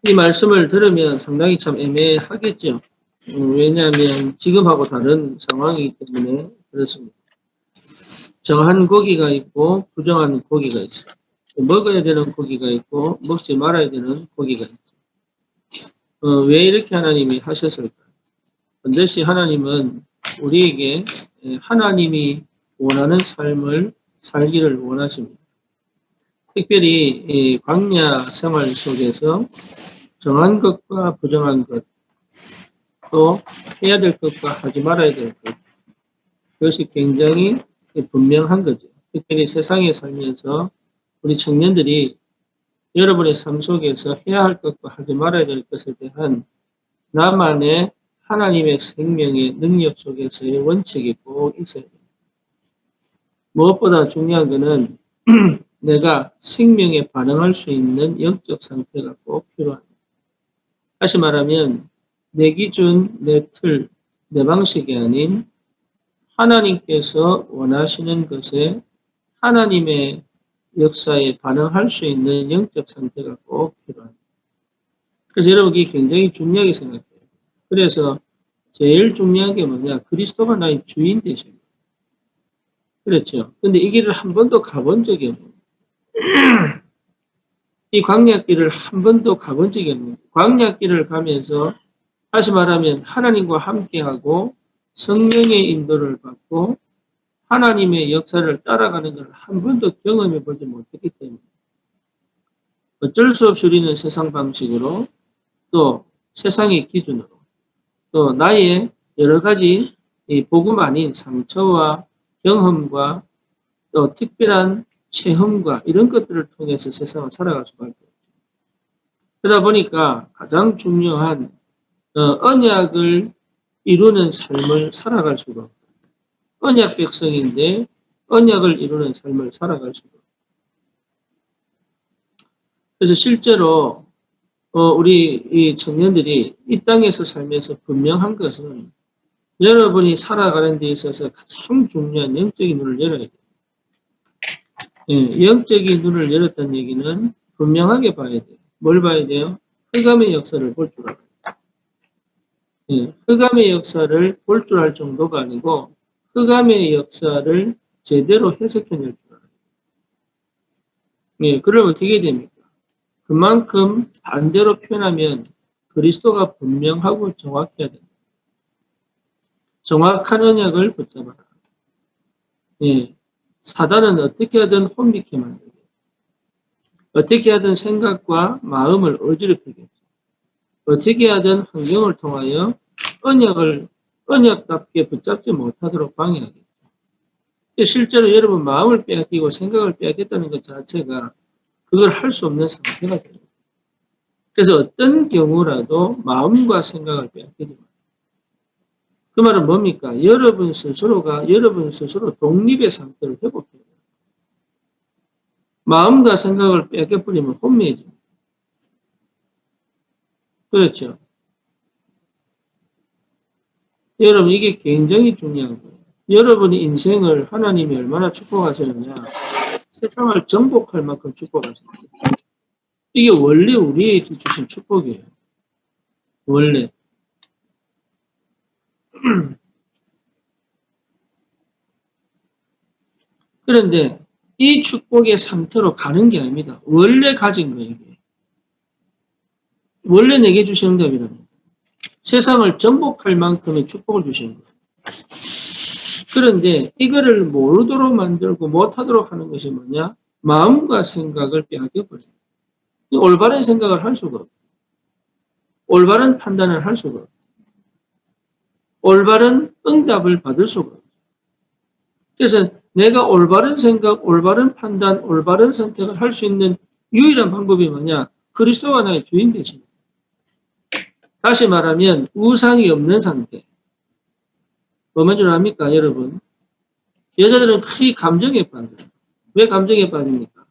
이 말씀을 들으면 상당히 참 애매하겠죠. 왜냐하면 지금하고 다른 상황이기 때문에 그렇습니다. 정한 고기가 있고 부정한 고기가 있어요. 먹어야 되는 고기가 있고 먹지 말아야 되는 고기가 있어요. 왜 이렇게 하나님이 하셨을까요? 반드시 하나님은 우리에게 하나님이 원하는 삶을 살기를 원하십니다. 특별히 이 광야 생활 속에서 정한 것과 부정한 것, 또 해야 될 것과 하지 말아야 될 것, 그것이 굉장히 분명한 거죠. 특별히 세상에 살면서 우리 청년들이 여러분의 삶 속에서 해야 할 것과 하지 말아야 될 것에 대한 나만의 하나님의 생명의 능력 속에서의 원칙이 꼭 있어야 됩니다. 무엇보다 중요한 것은 내가 생명에 반응할 수 있는 영적 상태가 꼭 필요합니다. 다시 말하면 내 기준, 내 틀, 내 방식이 아닌 하나님께서 원하시는 것에 하나님의 역사에 반응할 수 있는 영적 상태가 꼭 필요합니다. 그래서 여러분 이게 굉장히 중요하게 생각해요. 그래서 제일 중요한 게 뭐냐? 그리스도가 나의 주인 되십니다. 그렇죠. 근데 이 길을 한 번도 가본 적이 없는 이 광야길을 한 번도 가본 적이 없는 광야길을 가면서 다시 말하면 하나님과 함께하고 성령의 인도를 받고 하나님의 역사를 따라가는 걸 한 번도 경험해 보지 못했기 때문에 어쩔 수 없이 우리는 세상 방식으로 또 세상의 기준으로 또 나의 여러 가지 복음 아닌 상처와 경험과 또 특별한 체험과 이런 것들을 통해서 세상을 살아갈 수밖에 없죠. 그러다 보니까 가장 중요한 언약을 이루는 삶을 살아갈 수가 없어요. 언약 백성인데 언약을 이루는 삶을 살아갈 수가 없어요. 그래서 실제로 우리 이 청년들이 이 땅에서 살면서 분명한 것은 여러분이 살아가는 데 있어서 가장 중요한 영적인 눈을 열어야 돼요. 예, 영적인 눈을 열었다는 얘기는 분명하게 봐야 돼요. 뭘 봐야 돼요? 흑암의 역사를 볼 줄 알아요. 예, 흑암의 역사를 볼 줄 알 정도가 아니고 흑암의 역사를 제대로 해석해낼 줄 알아요. 예, 그러면 어떻게 됩니까? 그만큼 반대로 표현하면 그리스도가 분명하고 정확해야 된다. 정확한 언약을 붙잡아라. 예, 사단은 어떻게 하든 혼미케 만들고 어떻게 하든 생각과 마음을 어지럽히겠죠. 어떻게 하든 환경을 통하여 언약답게 붙잡지 못하도록 방해하겠죠. 실제로 여러분 마음을 빼앗기고 생각을 빼앗겼다는 것 자체가 그걸 할 수 없는 상태가 됩니다. 그래서 어떤 경우라도 마음과 생각을 빼앗기지 마세요. 그 말은 뭡니까? 여러분 스스로가 여러분 스스로 독립의 상태를 회복해야 돼요. 마음과 생각을 빼앗겨버리면 혼미해집니다. 그렇죠? 여러분 이게 굉장히 중요한 거예요. 여러분의 인생을 하나님이 얼마나 축복하시느냐. 세상을 정복할 만큼 축복하십니다. 이게 원래 우리에게 주신 축복이에요. 원래. 그런데 이 축복의 상태로 가는 게 아닙니다. 원래 가진 거예요. 이게. 원래 내게 주신 응답이랍니다. 세상을 정복할 만큼의 축복을 주시는 거예요. 그런데 이거를 모르도록 만들고 못하도록 하는 것이 뭐냐? 마음과 생각을 빼앗겨버려요. 올바른 생각을 할 수가 없어요. 올바른 판단을 할 수가 없어요. 올바른 응답을 받을 수가 없어요. 그래서 내가 올바른 생각, 올바른 판단, 올바른 선택을 할 수 있는 유일한 방법이 뭐냐? 그리스도가 나의 주인 되십니다. 다시 말하면 우상이 없는 상태. 뭐만 줄 압니까, 여러분? 여자들은 크게 감정에 빠져요. 왜 감정에 빠집니까?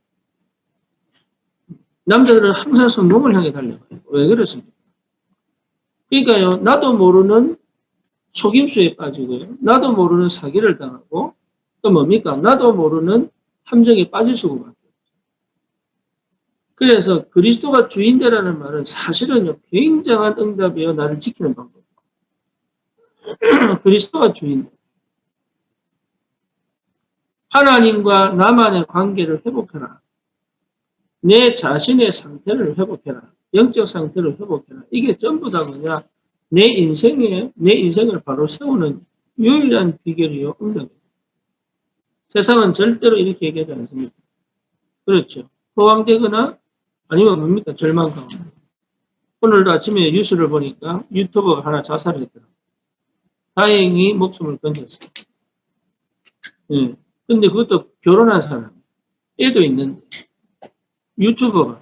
남자들은 항상 성공을 향해 달려가요. 왜 그렇습니까? 그러니까요, 나도 모르는 속임수에 빠지고요. 나도 모르는 사기를 당하고, 또 뭡니까? 나도 모르는 함정에 빠질 수가 없어요. 그래서 그리스도가 주인되라는 말은 사실은요, 굉장한 응답이요, 나를 지키는 방법. 그리스도가 주인. 하나님과 나만의 관계를 회복해라. 내 자신의 상태를 회복해라. 영적 상태를 회복해라. 이게 전부 다 뭐냐? 내 인생을 바로 세우는 유일한 비결이요, 응답입니다. 세상은 절대로 이렇게 얘기하지 않습니다. 그렇죠. 허황되거나 아니면 뭡니까? 절망가거나. 오늘도 아침에 뉴스를 보니까 유튜버가 하나 자살했더라고요. 다행히 목숨을 건졌어요. 예. 근데 그것도 결혼한 사람, 애도 있는데, 유튜버가.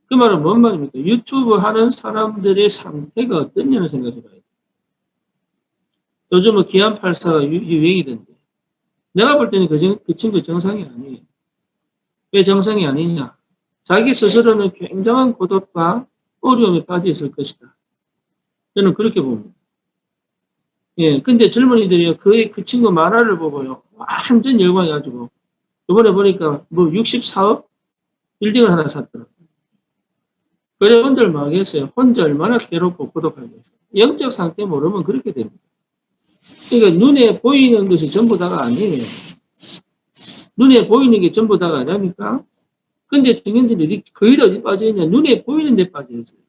그 말은 뭔 말입니까? 유튜브 하는 사람들의 상태가 어떠냐는 생각을 해봐야 돼요. 요즘은 기안84가 유행이던데. 내가 볼 때는 그 친구 정상이 아니에요. 왜 정상이 아니냐? 자기 스스로는 굉장한 고독과 어려움에 빠져 있을 것이다. 저는 그렇게 봅니다. 예, 근데 젊은이들이 그 친구 만화를 보고요. 완전 열광해가지고. 이번에 보니까 뭐 64억? 빌딩을 하나 샀더라고요. 그래본들 망했어요. 혼자 얼마나 괴롭고 고독하겠어요. 영적 상태 모르면 그렇게 됩니다. 그러니까 눈에 보이는 것이 전부 다가 아니에요. 눈에 보이는 게 전부 다가 아닙니까? 근데 청년들이 거의 다 어디 빠져있냐? 눈에 보이는 데 빠져있어요.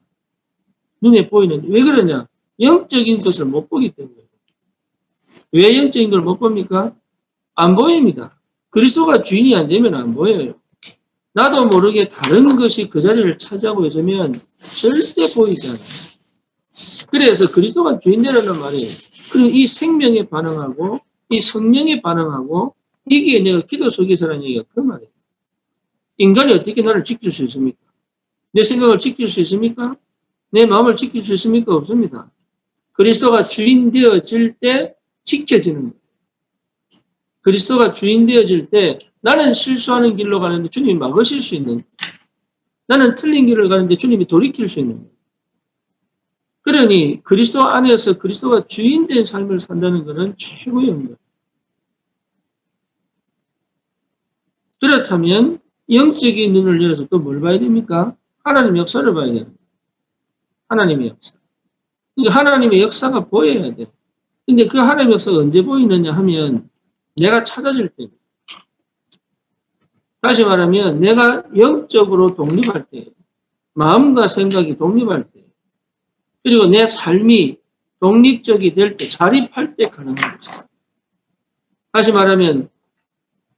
눈에 보이는 데. 왜 그러냐? 영적인 것을 못 보기 때문에. 왜 영적인 걸 못 봅니까? 안 보입니다. 그리스도가 주인이 안 되면 안 보여요. 나도 모르게 다른 것이 그 자리를 차지하고 있으면 절대 보이지 않아요. 그래서 그리스도가 주인되라는 말이, 그리고 이 생명에 반응하고 이 성령에 반응하고 이게 내가 기도 속에서라는 얘기가 그 말이에요. 인간이 어떻게 나를 지킬 수 있습니까? 내 생각을 지킬 수 있습니까? 내 마음을 지킬 수 있습니까? 없습니다. 그리스도가 주인 되어질 때 지켜지는 거예요. 그리스도가 주인 되어질 때 나는 실수하는 길로 가는데 주님이 막으실 수 있는 거예요. 나는 틀린 길을 가는데 주님이 돌이킬 수 있는 거예요. 그러니 그리스도 안에서 그리스도가 주인 된 삶을 산다는 것은 최고의 영광. 그렇다면 영적인 눈을 열어서 또 뭘 봐야 됩니까? 하나님의 역사를 봐야 됩니다. 하나님의 역사. 그러니까 하나님의 역사가 보여야 돼. 근데 그 하나님의 역사가 언제 보이느냐 하면 내가 찾아질 때. 다시 말하면 내가 영적으로 독립할 때, 마음과 생각이 독립할 때, 그리고 내 삶이 독립적이 될 때, 자립할 때 가능한 것이다. 다시 말하면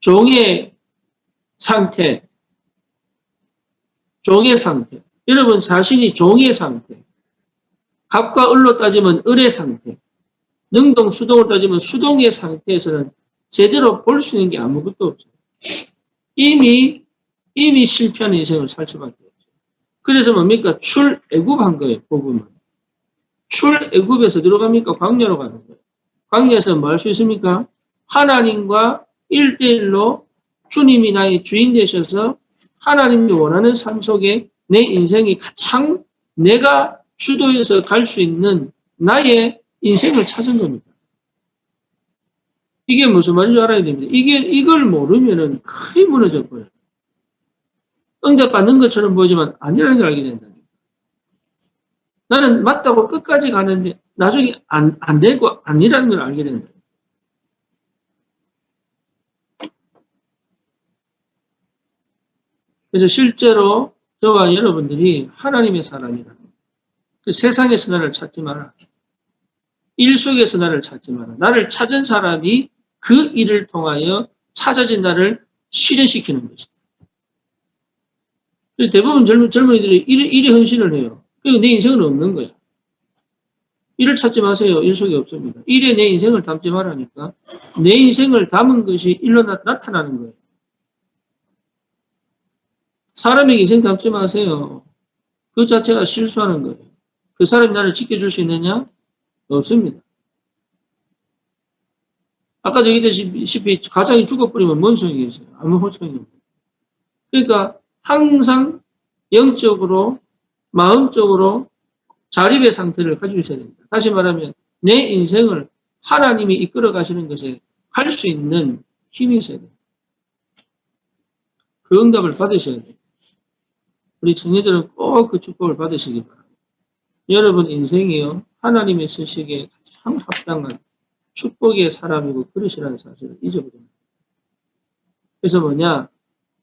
종의 상태. 여러분 자신이 종의 상태. 갑과 을로 따지면 을의 상태. 능동, 수동을 따지면 수동의 상태에서는 제대로 볼 수 있는 게 아무것도 없어요. 이미 실패하는 인생을 살 수밖에 없어요. 그래서 뭡니까? 출애굽한 거예요. 복음은. 출애굽에서 들어갑니까? 광야로 가는 거예요. 광야에서 뭐 할 수 있습니까? 하나님과 1대1로 주님이 나의 주인 되셔서 하나님이 원하는 삶 속에 내 인생이 가장 내가 주도해서 갈 수 있는 나의 인생을 찾은 겁니다. 이게 무슨 말인지 알아야 됩니다. 이걸 모르면은 거의 무너져 버려요. 응답받는 것처럼 보이지만 아니라는 걸 알게 된다니까. 나는 맞다고 끝까지 가는데 나중에 안 되고 아니라는 걸 알게 된다. 그래서 실제로 저와 여러분들이 하나님의 사람이라. 그 세상에서 나를 찾지 마라. 일 속에서 나를 찾지 마라. 나를 찾은 사람이 그 일을 통하여 찾아진 나를 실현시키는 것이다. 대부분 젊은이들이 일에 헌신을 해요. 그리고 내 인생은 없는 거야. 일을 찾지 마세요. 일 속에 없습니다. 일에 내 인생을 담지 말라니까. 내 인생을 담은 것이 일로 나타나는 거예요. 사람에게 인생 담지 마세요. 그 자체가 실수하는 거예요. 그 사람이 나를 지켜줄 수 있느냐? 없습니다. 아까도 얘기했다시피 가장이 죽어버리면 뭔 소용이 있어요? 아무 소용이 없어요. 그러니까 항상 영적으로, 마음적으로 자립의 상태를 가지고 있어야 됩니다. 다시 말하면 내 인생을 하나님이 이끌어 가시는 것에 갈 수 있는 힘이 있어야 됩니다. 그 응답을 받으셔야 돼요. 우리 청년들은 꼭 그 축복을 받으시기 바랍니다. 여러분 인생이요, 하나님의 쓰시기에 가장 합당한 축복의 사람이고 그릇이라는 사실을 잊어버립니다. 그래서 뭐냐?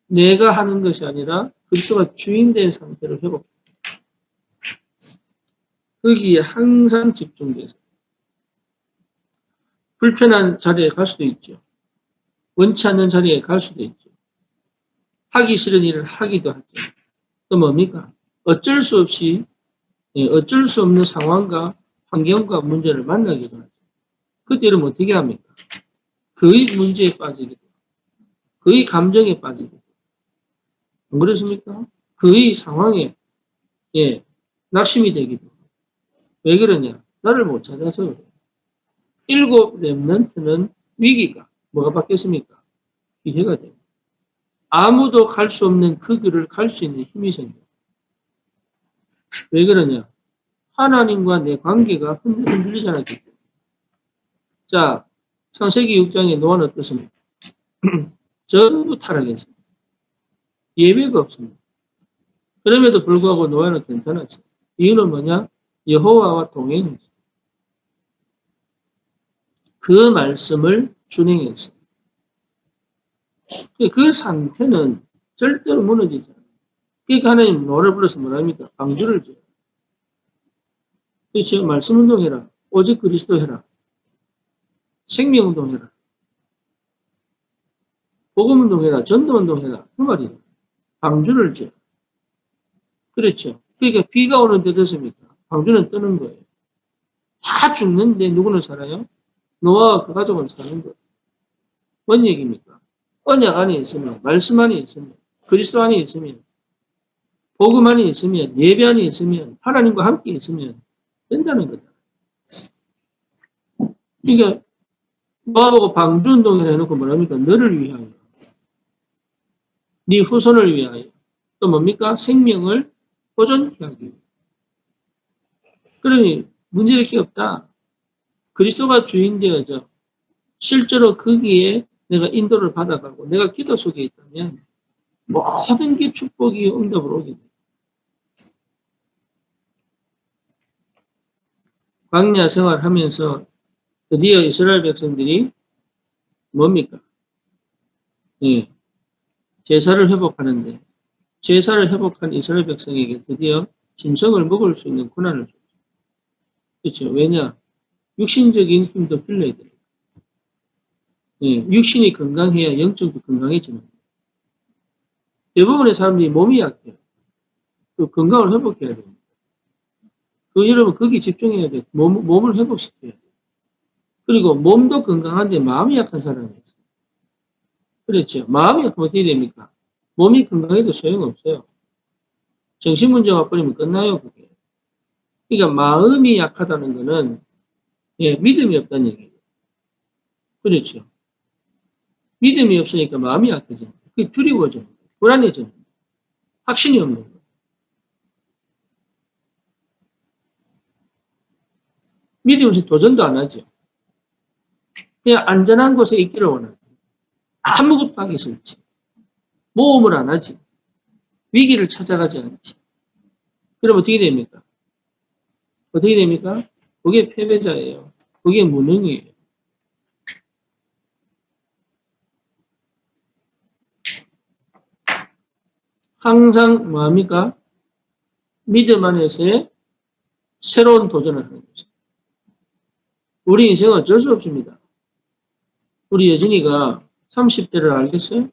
내가 하는 것이 아니라 그리스도가 주인된 상태를 회복합니다. 거기에 항상 집중돼서 불편한 자리에 갈 수도 있죠. 원치 않는 자리에 갈 수도 있죠. 하기 싫은 일을 하기도 하죠. 또 뭡니까? 어쩔 수 없이 어쩔 수 없는 상황과 환경과 문제를 만나기도 하죠. 그때 이러면 어떻게 합니까? 그의 문제에 빠지기도 하고 그의 감정에 빠지기도 하고 안 그렇습니까? 그의 상황에 낙심이 되기도 하고 왜 그러냐? 나를 못 찾아서 그래요. 7 렘넌트는 위기가 뭐가 바뀌었습니까? 기회가 돼요. 아무도 갈 수 없는 그 길을 갈 수 있는 힘이 생겨요. 왜 그러냐? 하나님과 내 관계가 흔들리잖아요. 자, 창세기 6장의 노아는 어떻습니까? 전부 타락했습니다. 예배가 없습니다. 그럼에도 불구하고 노아는 괜찮았어요. 이유는 뭐냐? 여호와와 동행했어요. 그 말씀을 준행했어요. 그 상태는 절대로 무너지지 않아요. 그러니까 하나님 노래를 불러서 뭐랍니까? 방주를 줘요. 그렇죠? 말씀 운동해라. 오직 그리스도 해라. 생명 운동해라. 복음 운동해라. 전도 운동해라. 그 말이에요. 방주를 줘요. 그렇죠? 그러니까 비가 오는데 됐습니까? 방주는 뜨는 거예요. 다 죽는데 누구는 살아요? 노아와 그 가족은 사는 거예요. 뭔 얘기입니까? 언약 안에 있으면, 말씀 안에 있으면, 그리스도 안에 있으면, 복음 안에 있으면, 예배 안에 있으면, 하나님과 함께 있으면 된다는 거다. 그러니까 노아보고 방주운동을 해놓고 뭐랍니까? 너를 위하여, 네 후손을 위하여, 또 뭡니까? 생명을 보존케 하기 위해. 그러니 문제될 게 없다. 그리스도가 주인 되어져 실제로 거기에 내가 인도를 받아가고 내가 기도 속에 있다면 모든 게 축복이 응답으로 오게 돼요. 광야 생활하면서 드디어 이스라엘 백성들이 뭡니까? 제사를 회복하는데 제사를 회복한 이스라엘 백성에게 드디어 짐승을 먹을 수 있는 권한을 줬죠. 그렇죠? 왜냐? 육신적인 힘도 빌려야 돼요. 육신이 건강해야 영적도 건강해지는 거예요. 대부분의 사람들이 몸이 약해요. 그 건강을 회복해야 돼요. 여러분 거기 집중해야 돼요. 몸을 회복시켜야 돼요. 그리고 몸도 건강한데 마음이 약한 사람이 있어요. 그렇죠. 마음이 약하면 어떻게 됩니까? 몸이 건강해도 소용없어요. 정신 문제가 와버리면 끝나요. 그게. 그러니까 마음이 약하다는 거는 믿음이 없다는 얘기예요. 그렇죠. 믿음이 없으니까 마음이 약해져요. 그게 두려워져요. 불안해져요. 확신이 없는 거예요. 믿음이 없이 도전도 안 하죠. 그냥 안전한 곳에 있기를 원하죠. 아무것도 하기 싫지. 모험을 안 하지. 위기를 찾아가지 않지. 그럼 어떻게 됩니까? 어떻게 됩니까? 그게 패배자예요. 그게 무능이에요. 항상 뭐합니까? 믿음 안에서의 새로운 도전을 하는 거죠. 우리 인생은 어쩔 수 없습니다. 우리 여진이가 30대를 알겠어요?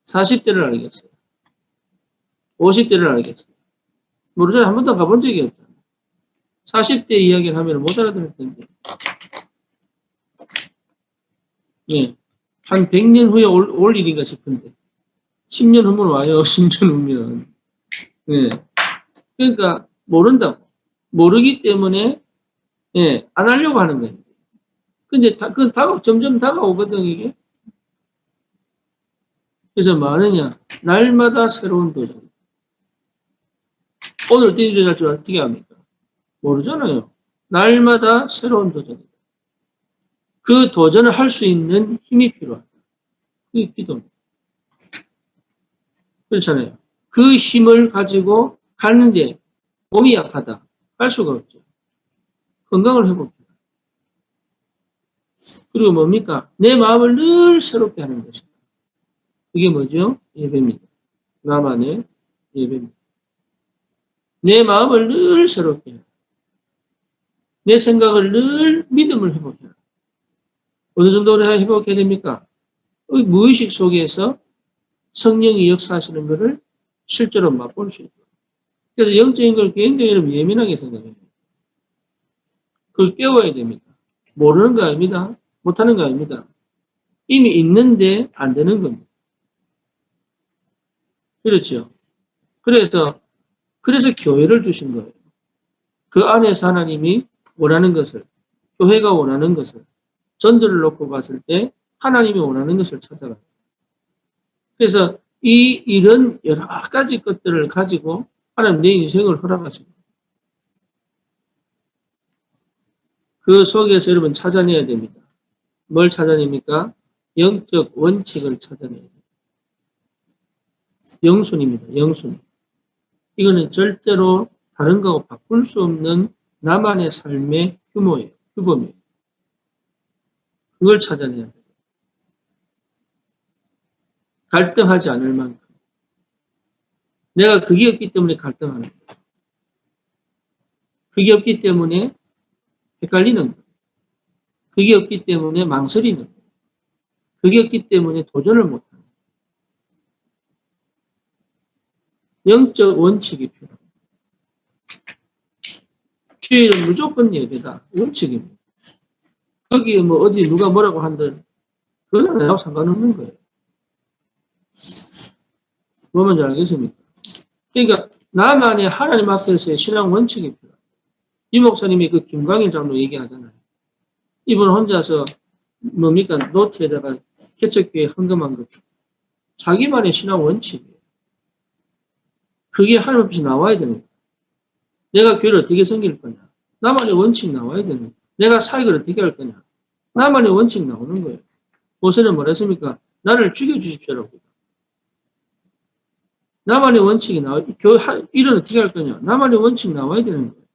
40대를 알겠어요? 50대를 알겠어요? 모르잖아요. 한 번도 가본 적이 없잖아요. 40대 이야기를 하면 못 알아들을 텐데. 한 100년 후에 올 일인가 싶은데. 10년 후면 와요. 10년 후면. 그러니까 모른다고. 모르기 때문에 안 하려고 하는 거예요. 근데 그건 점점 다가오거든 이게. 그래서 뭐 하느냐. 날마다 새로운 도전. 오늘 어떻게 일어날 줄 어떻게 합니까? 모르잖아요. 날마다 새로운 도전이다. 그 도전을 할 수 있는 힘이 필요하다. 그게 기도입니다. 그렇잖아요. 그 힘을 가지고 가는데 몸이 약하다. 갈 수가 없죠. 건강을 회복해라. 그리고 뭡니까? 내 마음을 늘 새롭게 하는 것이다. 그게 뭐죠? 예배입니다. 나만의 예배입니다. 내 마음을 늘 새롭게 해라. 내 생각을 늘 믿음을 회복해라. 어느 정도로 회복해야 됩니까? 무의식 속에서 성령이 역사하시는 것을 실제로 맛볼 수 있다. 그래서 영적인 걸 굉장히 여러분 예민하게 생각해요. 그걸 깨워야 됩니다. 모르는 거 아닙니다. 못하는 거 아닙니다. 이미 있는데 안 되는 겁니다. 그렇죠. 그래서 교회를 주신 거예요. 그 안에서 하나님이 원하는 것을, 교회가 원하는 것을, 전도를 놓고 봤을 때 하나님이 원하는 것을 찾아가요. 그래서 이런 여러 가지 것들을 가지고 하나님 내 인생을 허락하시고 그 속에서 여러분 찾아내야 됩니다. 뭘 찾아냅니까? 영적 원칙을 찾아내야 됩니다. 영순입니다. 영순. 이거는 절대로 다른 거하고 바꿀 수 없는 나만의 삶의 규모예요. 규범이에요. 그걸 찾아내야 돼요. 갈등하지 않을 만큼. 내가 그게 없기 때문에 갈등하는 거예요. 그게 없기 때문에 헷갈리는 거예요. 그게 없기 때문에 망설이는 거예요. 그게 없기 때문에 도전을 못하는 거예요. 영적 원칙이 필요합니다. 주일은 무조건 예배다. 원칙입니다. 거기에 뭐 어디 누가 뭐라고 한들 그건 나하고 상관없는 거예요. 뭐만 잘 알겠습니까? 그러니까 나만의 하나님 앞에서의 신앙 원칙이 필요합니다. 이 목사님이 그 김광일 장로 얘기하잖아요. 이분 혼자서 뭡니까? 노트에다가 개척교회 헌금한 거 자기만의 신앙 원칙이에요. 그게 하나님 앞에서 나와야 됩니다. 내가 교회를 어떻게 섬길 거냐? 나만의 원칙 나와야 됩니다. 내가 사역을 어떻게 할 거냐? 나만의 원칙 나오는 거예요. 모세는 뭐랬습니까? 나를 죽여주십시오라고. 나만의 원칙이 나와, 교회 일은 어떻게 할 거냐? 나만의 원칙 나와야 되는 거예요.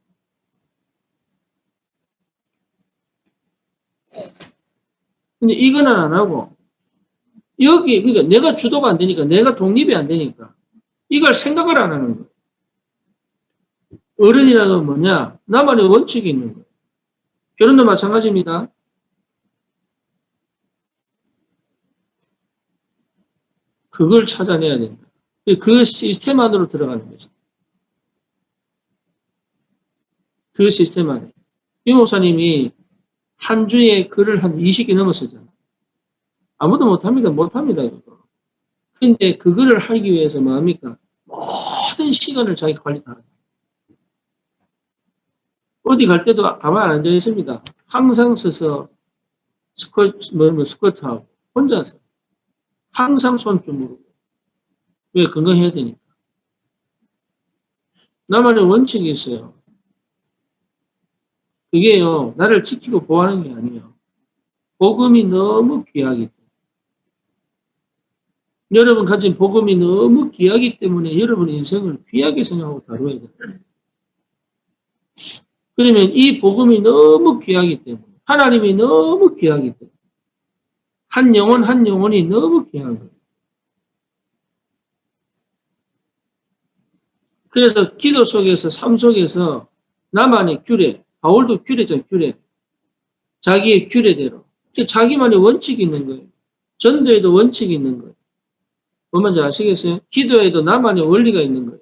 근데 이거는 안 하고, 그러니까 내가 주도가 안 되니까, 내가 독립이 안 되니까, 이걸 생각을 안 하는 거예요. 어른이라는 건 뭐냐? 나만의 원칙이 있는 거예요. 결혼도 마찬가지입니다. 그걸 찾아내야 된다. 그 시스템 안으로 들어가는 것이다. 그 시스템 안에. 이 목사님이 한 주에 글을 한 20개 넘었었잖아요. 아무도 못합니다. 그거. 근데 그거를 하기 위해서 뭐합니까? 모든 시간을 자기 관리 다 합니다. 어디 갈 때도 가만히 안 앉아 있습니다. 항상 서서 스쿼트하고 혼자서 항상 손주무르고. 왜? 건강해야 되니까. 나만의 원칙이 있어요. 그게요, 나를 지키고 보호하는 게 아니에요. 복음이 너무 귀하기 때문에. 여러분 가진 복음이 너무 귀하기 때문에 여러분의 인생을 귀하게 생각하고 다루어야 돼요. 그러면 이 복음이 너무 귀하기 때문에, 하나님이 너무 귀하기 때문에, 한 영혼 한 영혼이 너무 귀한 거예요. 그래서 기도 속에서, 삶 속에서 나만의 규례, 바울도 규례잖아요, 규례. 자기의 규례대로. 자기만의 원칙이 있는 거예요. 전도에도 원칙이 있는 거예요. 뭔지 아시겠어요? 기도에도 나만의 원리가 있는 거예요.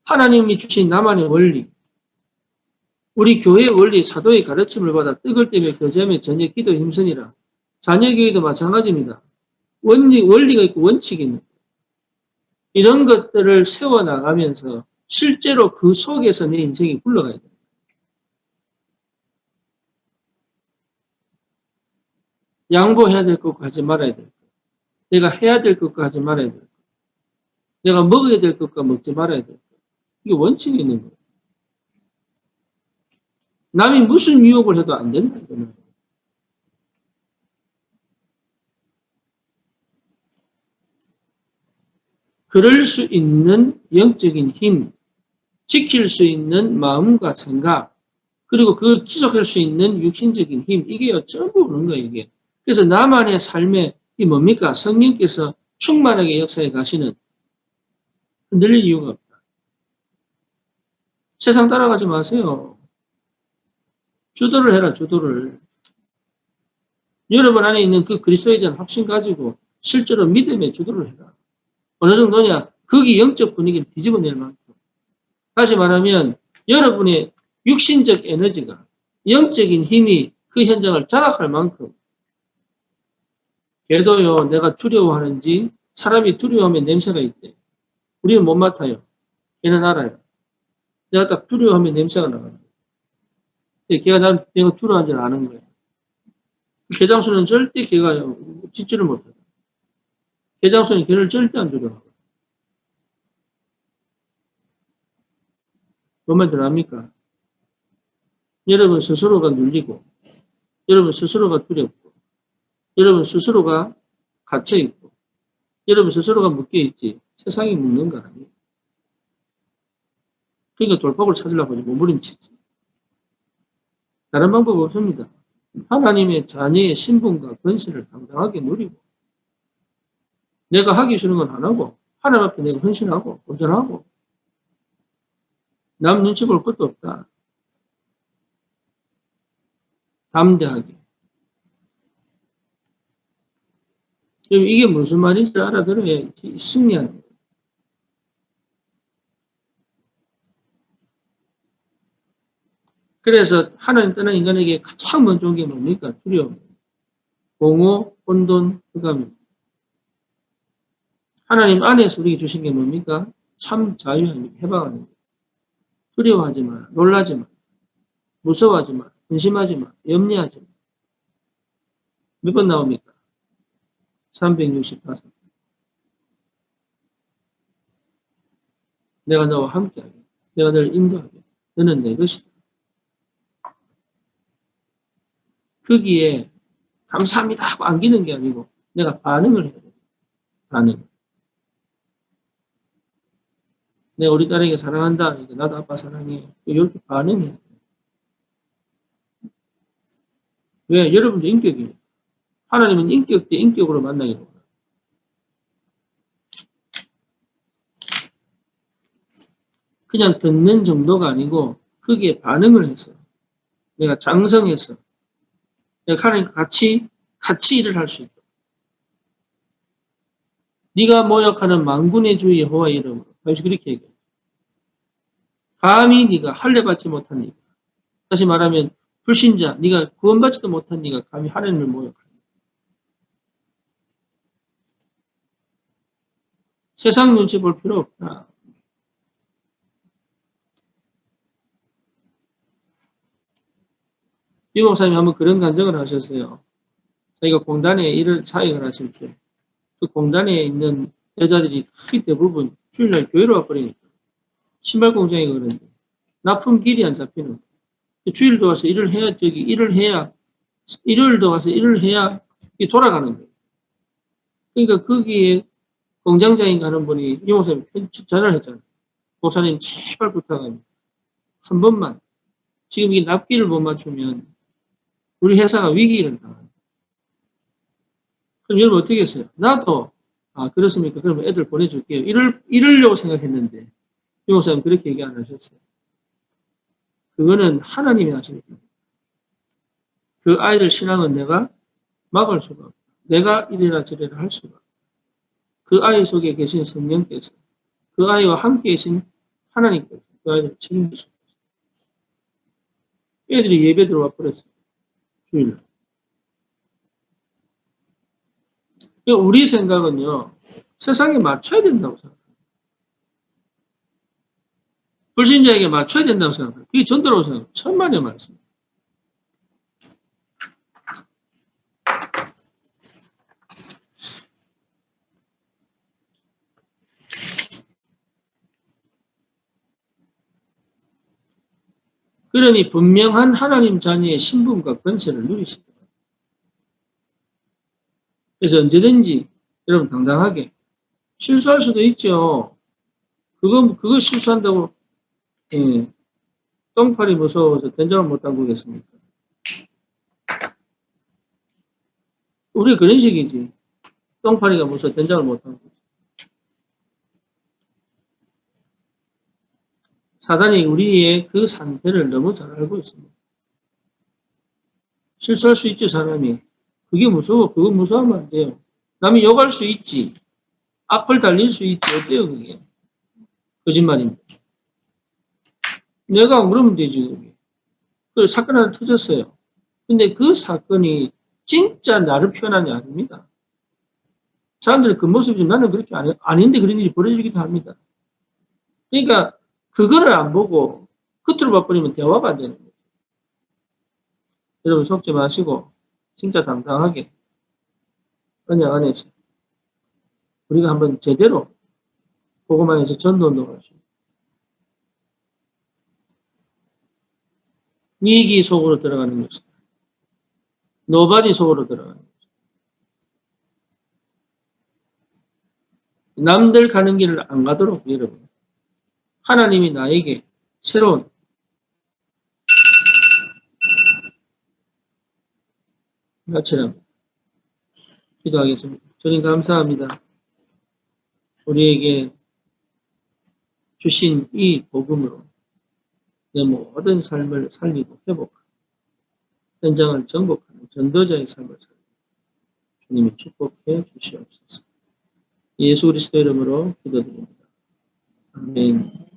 하나님이 주신 나만의 원리. 우리 교회의 원리, 사도의 가르침을 받아 떡을 떼며 교제하며 전혀 기도 힘쓰니라. 자녀교회도 마찬가지입니다. 원리가 있고 원칙이 있는 거예요. 이런 것들을 세워나가면서 실제로 그 속에서 내 인생이 굴러가야 돼요. 양보해야 될 것과 하지 말아야 될 것. 내가 해야 될 것과 하지 말아야 될 것. 내가 먹어야 될 것과 먹지 말아야 될 것. 이게 원칙이 있는 거예요. 남이 무슨 유혹을 해도 안 된다. 이거는. 그럴 수 있는 영적인 힘, 지킬 수 있는 마음과 생각, 그리고 그걸 지속할 수 있는 육신적인 힘, 이게 전부 오는 거예요, 이게. 그래서 나만의 삶에 이 뭡니까? 성령께서 충만하게 역사에 가시는, 흔들릴 이유가 없다. 세상 따라가지 마세요. 주도를 해라, 주도를. 여러분 안에 있는 그 그리스도에 대한 확신 가지고 실제로 믿음의 주도를 해라. 어느 정도냐? 거기 영적 분위기를 뒤집어낼 만큼. 다시 말하면 여러분의 육신적 에너지가 영적인 힘이 그 현장을 장악할 만큼 걔도요 내가 두려워하는지 사람이 두려워하면 냄새가 있대. 우리는 못 맡아요. 걔는 알아요. 내가 딱 두려워하면 냄새가 나거든. 걔가 내가 두려워하는 줄 아는 거예요. 개장수는 절대 걔가 짓지를 못해요. 개장수는 걔를 절대 안 두려워하고. 뭔 말인지 압니까? 여러분 스스로가 눌리고, 여러분 스스로가 두렵고, 여러분 스스로가 갇혀있고, 여러분 스스로가 묶여있지, 세상이 묶는 거 아니에요. 그러니까 돌파구를 찾으려고 몸부림치지. 다른 방법 없습니다. 하나님의 자녀의 신분과 권세를 당당하게 누리고, 내가 하기 싫은 건 안 하고, 하나님 앞에 내가 헌신하고, 도전하고, 남 눈치 볼 것도 없다. 담대하게. 이게 무슨 말인지 알아들어야 승리하는 거예요. 그래서 하나님 떠난 인간에게 가장 먼저 온 게 뭡니까? 두려움. 공허, 혼돈, 흑암입니다. 하나님 안에서 우리에게 주신 게 뭡니까? 참 자유입니다. 해방하는 거예요. 두려워하지 마. 놀라지 마. 무서워하지 마. 근심하지 마. 염려하지 마. 몇 번 나옵니까? 364번. 내가 너와 함께하게. 내가 너를 인도하게. 너는 내 것이다. 거기에 감사합니다 하고 안기는 게 아니고 내가 반응을 해야 돼. 반응. 내가 우리 딸에게 사랑한다. 나도 아빠 사랑해. 이렇게 반응해야 돼. 왜? 여러분도 인격이에요. 하나님은 인격 대 인격으로 만나기로 합니다. 그냥 듣는 정도가 아니고 거기에 반응을 해서 내가 장성해서 내가 하나님과 같이 일을 할 수 있다. 네가 모욕하는 만군의 주 여호와의 이름으로. 다시 그렇게 얘기해요. 감히 네가 할례받지 못한 네가. 다시 말하면 불신자, 네가 구원받지도 못한 네가 감히 하나님을 모욕하는. 세상 눈치 볼 필요 없다. 이 목사님이 한번 그런 간증을 하셨어요. 자기가 공단에 일을 사역을 하실 때, 그 공단에 있는 여자들이 거의 대부분 주일날 교회로 와버리니까 신발 공장에 그러는데 납품 길이 안 잡히는 거예요. 주일도 와서 일을 해야 일요일도 와서 일을 해야 돌아가는 거예요. 그러니까 거기에 공장장인가 하는 분이 이 목사님 전화를 했잖아요. 목사님 제발 부탁합니다. 한 번만 지금 이 납기를 못 맞추면 우리 회사가 위기를 당합니다. 그럼 여러분 어떻게 했어요? 나도 그렇습니까? 그러면 애들 보내줄게요. 이러려고 생각했는데 이 목사님 그렇게 얘기 안 하셨어요. 그거는 하나님이 하시는 거예요. 그 아이들 신앙은 내가 막을 수가 없다. 내가 이래라 저래라 할 수가 없다. 그 아이 속에 계신 성령께서 그 아이와 함께 계신 하나님께서 그 아이를 책임지시고 애들이 예배 들어와 버렸어요. 주일날. 우리 생각은요. 세상에 맞춰야 된다고 생각해요. 불신자에게 맞춰야 된다고 생각해요. 그게 전도라고 생각해요. 천만의 말씀. 그러니 분명한 하나님 자녀의 신분과 권세를 누리시다. 그래서 언제든지 여러분 당당하게 실수할 수도 있죠. 그거 실수한다고, 예, 똥파리 무서워서 된장을 못 담그겠습니까? 우리 그런 식이지. 똥파리가 무서워 된장을 못 담그고. 사단이 우리의 그 상태를 너무 잘 알고 있습니다. 실수할 수 있지, 사람이. 그게 무서워. 그거 무서워하면 안 돼요. 남이 욕할 수 있지. 악플 달릴 수 있지. 어때요, 그게? 거짓말인데. 내가 그러면 되지, 그게. 그 사건 하나 터졌어요. 근데 그 사건이 진짜 나를 표현한 게 아닙니다. 사람들이 그 모습이 나는 그렇게 아닌데 그런 일이 벌어지기도 합니다. 그러니까 그거를 안 보고 끝으로 봐버리면 대화가 안 되는 거예요. 여러분 속지 마시고 진짜 당당하게 언약 안에서 우리가 한번 제대로 복음화에서 전도운동을 하죠. 이익이 속으로 들어가는 것이다. 노바디 속으로 들어가는 거죠. 남들 가는 길을 안 가도록 여러분 하나님이 나에게 새로운 가치를 기도하겠습니다. 주님 감사합니다. 우리에게 주신 이 복음으로 내 모든 삶을 살리고 회복하고 현장을 정복하는 전도자의 삶을 살리고 주님이 축복해 주시옵소서. 예수 그리스도 이름으로 기도드립니다. 아멘.